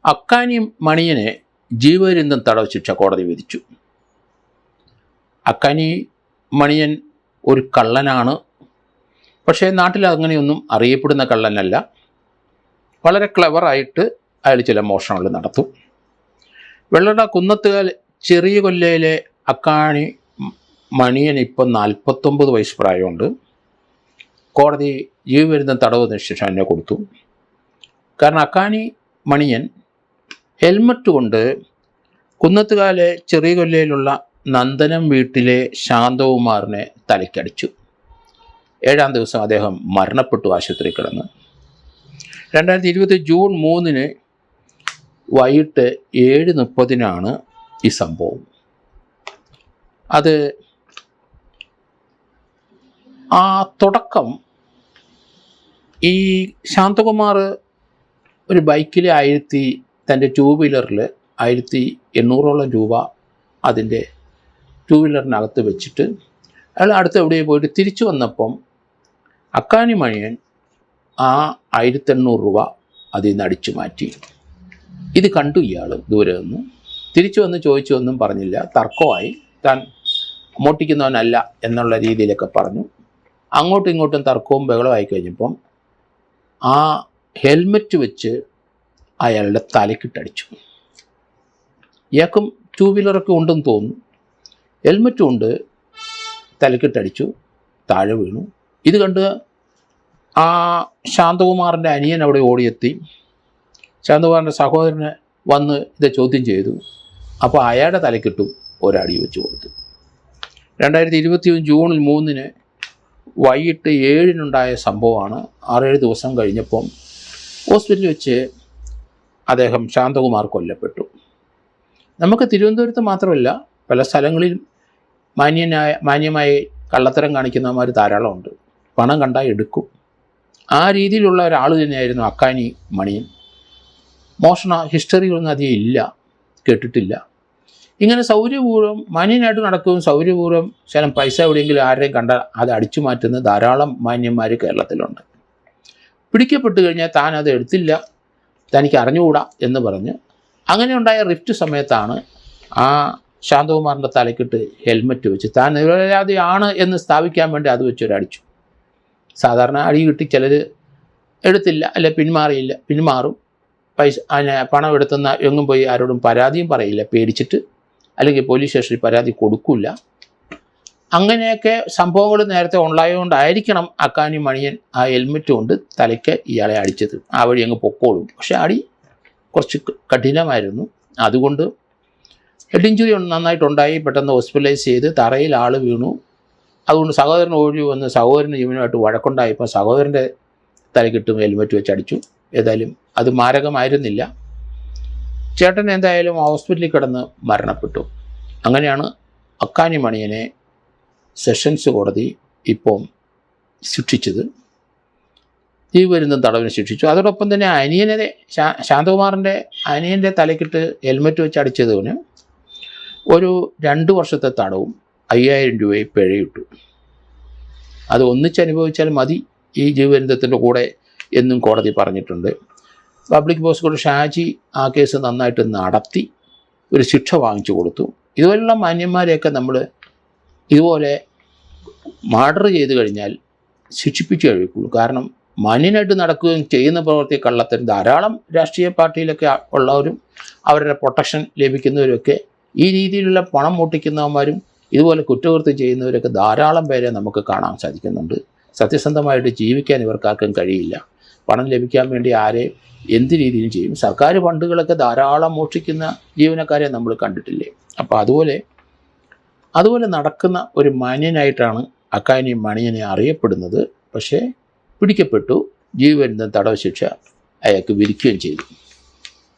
അക്കാനി മണിയനെ ജീവപര്യന്തം തടവ് ശിക്ഷ കോടതി വിധിച്ചു. അക്കാനി മണിയൻ ഒരു കള്ളനാണ്. പക്ഷേ നാട്ടിൽ അങ്ങനെയൊന്നും അറിയപ്പെടുന്ന കള്ളനല്ല. വളരെ ക്ലെവറായിട്ട് അയാൾ ചില മോഷണങ്ങൾ നടത്തും. വെള്ളട കുന്നത്തുകാൽ ചെറിയ കൊല്ലയിലെ അക്കാനി മണിയൻ ഇപ്പം 49 വയസ്സ് പ്രായമുണ്ട്. കോടതി ജീവപര്യന്തം തടവ് ശിക്ഷ തന്നെ കൊടുത്തു. കാരണം അക്കാനി മണിയൻ ഹെൽമറ്റ് കൊണ്ട് കുന്നത്തുകാലെ ചെറിയ കൊല്ലയിലുള്ള നന്ദനം വീട്ടിലെ ശാന്തകുമാറിനെ തലയ്ക്കടിച്ചു. 7-ാം ദിവസം അദ്ദേഹം മരണപ്പെട്ടു, ആശുപത്രി കിടന്ന്. 2020 ജൂൺ 3 വൈകിട്ട് 7:30 ഈ സംഭവം. അത് ആ തുടക്കം ഈ ശാന്തകുമാർ ഒരു ബൈക്കിൽ തൻ്റെ 2 വീലറിൽ 1800 രൂപ അതിൻ്റെ 2 വീലറിനകത്ത് വെച്ചിട്ട് അയാൾ അടുത്ത് എവിടെ പോയിട്ട് തിരിച്ചു വന്നപ്പം അക്കാനി മണിയൻ ആ 1800 രൂപ അതിൽ നിന്ന് അടിച്ചു മാറ്റി. ഇത് കണ്ടു ഇയാൾ ദൂരെ നിന്ന്. തിരിച്ചു വന്ന് ചോദിച്ചൊന്നും പറഞ്ഞില്ല. തർക്കമായി. താൻ മോട്ടിക്കുന്നവനല്ല എന്നുള്ള രീതിയിലൊക്കെ പറഞ്ഞു. അങ്ങോട്ടും ഇങ്ങോട്ടും തർക്കവും ബഹളമായി കഴിഞ്ഞപ്പം ആ ഹെൽമെറ്റ് വെച്ച് അയാളുടെ തലക്കിട്ടടിച്ചു. ഇയാൾക്കും 2 വീലറൊക്കെ ഉണ്ടെന്ന് തോന്നുന്നു. ഹെൽമെറ്റ് കൊണ്ട് തലക്കിട്ടടിച്ചു. താഴെ വീണു. ഇത് കണ്ട് ആ ശാന്തകുമാറിൻ്റെ അനിയൻ അവിടെ ഓടിയെത്തി. ശാന്തകുമാറിൻ്റെ സഹോദരനെ വന്ന് ഇത് ചോദ്യം ചെയ്തു. അപ്പോൾ അയാളുടെ തലക്കിട്ടും ഒരടി വെച്ച് കൊടുത്തു. 2021 ജൂൺ 3 വൈകിട്ട് 7 സംഭവമാണ്. 6-7 ദിവസം കഴിഞ്ഞപ്പം ഹോസ്പിറ്റലിൽ വെച്ച് അദ്ദേഹം ശാന്തകുമാർ കൊല്ലപ്പെട്ടു. നമുക്ക് തിരുവനന്തപുരത്ത് മാത്രമല്ല പല സ്ഥലങ്ങളിലും മാന്യമായി കള്ളത്തരം കാണിക്കുന്നവന്മാർ ധാരാളമുണ്ട്. പണം കണ്ടാൽ എടുക്കും. ആ രീതിയിലുള്ള ഒരാൾ തന്നെയായിരുന്നു അക്കാനി മണിയൻ. മോഷണ ഹിസ്റ്ററികളൊന്നും അധികം ഇല്ല, കേട്ടിട്ടില്ല. ഇങ്ങനെ സൗകര്യപൂർവ്വം മാന്യനായിട്ട് നടക്കുകയും സൗകര്യപൂർവ്വം ശകലം പൈസ എവിടെയെങ്കിലും ആരെയും കണ്ടാൽ അത് അടിച്ചു മാറ്റുന്ന ധാരാളം മാന്യന്മാർ കേരളത്തിലുണ്ട്. പിടിക്കപ്പെട്ട് കഴിഞ്ഞാൽ താൻ അത് എടുത്തില്ല, തനിക്ക് അറിഞ്ഞുകൂടാ എന്ന് പറഞ്ഞ് അങ്ങനെ ഉണ്ടായ റിഫ്റ്റ് സമയത്താണ് ആ ശാന്തകുമാറിൻ്റെ തലക്കിട്ട് ഹെൽമെറ്റ് വെച്ച് താൻ നിരപരാധിയാണ് എന്ന് സ്ഥാപിക്കാൻ വേണ്ടി അത് വെച്ചൊരടിച്ചു. സാധാരണ അടി കിട്ടി ചിലർ എടുത്തില്ല, അല്ലെ പിന്മാറും. പണം എടുത്തുന്ന എങ്ങും പോയി ആരോടും പരാതിയും പറയില്ല, പേടിച്ചിട്ട്. അല്ലെങ്കിൽ പോലീസ് സ്റ്റേഷനിൽ പരാതി കൊടുക്കില്ല. അങ്ങനെയൊക്കെ സംഭവങ്ങൾ നേരത്തെ ഉണ്ടായതുകൊണ്ടായിരിക്കണം അക്കാനി മണിയൻ ആ ഹെൽമെറ്റ് കൊണ്ട് തലയ്ക്ക് ഇയാളെ അടിച്ചത്. ആ വഴി അങ്ങ് പൊക്കോളും. പക്ഷെ അടി കുറച്ച് കഠിനമായിരുന്നു. അതുകൊണ്ട് ഹെഡ് ഇഞ്ചുറി നന്നായിട്ടുണ്ടായി. പെട്ടെന്ന് ഹോസ്പിറ്റലൈസ് ചെയ്ത് തറയിൽ ആൾ വീണു. അതുകൊണ്ട് സഹോദരൻ ഓടി വന്ന് സഹോദരന് ജീവനുമായിട്ട് വഴക്കുണ്ടായപ്പോൾ സഹോദരൻ്റെ തലക്കിട്ടും ഹെൽമെറ്റ് വെച്ച് അടിച്ചു. ഏതായാലും അത് മാരകമായിരുന്നില്ല. ചേട്ടൻ എന്തായാലും ഹോസ്പിറ്റലിൽ കിടന്ന് മരണപ്പെട്ടു. അങ്ങനെയാണ് അക്കാനി മണിയനെ സെഷൻസ് കോടതി ഇപ്പം ശിക്ഷിച്ചത്. ജീവപര്യന്തം തടവിന് ശിക്ഷിച്ചു. അതോടൊപ്പം തന്നെ അനിയനെ ശാന്തകുമാറിൻ്റെ അനിയൻ്റെ തലക്കിട്ട് ഹെൽമെറ്റ് വെച്ച് അടിച്ചതിന് ഒരു 2 വർഷത്തെ തടവും 5000 രൂപയും പിഴയിട്ടു. അത് ഒന്നിച്ചനുഭവിച്ചാൽ മതി ഈ ജീവപര്യന്തത്തിൻ്റെ കൂടെ എന്നും കോടതി പറഞ്ഞിട്ടുണ്ട്. പബ്ലിക് പ്രോസിക്യൂട്ടർ ഷാജി ആ കേസ് നന്നായിട്ട് നടത്തി ഒരു ശിക്ഷ വാങ്ങിച്ചു കൊടുത്തു. ഇതുപോലുള്ള മാന്യന്മാരെയൊക്കെ നമ്മൾ ഇതുപോലെ മർഡർ ചെയ്ത് കഴിഞ്ഞാൽ ശിക്ഷിപ്പിച്ചു കഴിക്കുള്ളൂ. കാരണം മാന്യനായിട്ട് നടക്കുകയും ചെയ്യുന്ന പ്രവൃത്തി കള്ളത്തരം ധാരാളം രാഷ്ട്രീയ പാർട്ടിയിലൊക്കെ ഉള്ളവരും അവരുടെ പ്രൊട്ടക്ഷൻ ലഭിക്കുന്നവരൊക്കെ ഈ രീതിയിലുള്ള പണം മുട്ടിക്കുന്നവന്മാരും ഇതുപോലെ കുറ്റകൃത്യം ചെയ്യുന്നവരൊക്കെ ധാരാളം പേരെ നമുക്ക് കാണാൻ സാധിക്കുന്നുണ്ട്. സത്യസന്ധമായിട്ട് ജീവിക്കാൻ ഇവർക്കാർക്കും കഴിയില്ല. പണം ലഭിക്കാൻ വേണ്ടി ആരെ എന്ത് രീതിയിലും ചെയ്യും. സർക്കാർ ഫണ്ടുകളൊക്കെ ധാരാളം മോഷ്ടിക്കുന്ന ജീവനക്കാരെ നമ്മൾ കണ്ടിട്ടില്ലേ. അപ്പോൾ അതുപോലെ നടക്കുന്ന ഒരു മാന്യനായിട്ടാണ് അക്കാനി മണിയനെ അറിയപ്പെടുന്നത്. പക്ഷേ പിടിക്കപ്പെട്ടു. ജീവപര്യന്തം തടവ് ശിക്ഷ അയാൾക്ക് വിധിക്കുകയും ചെയ്തു.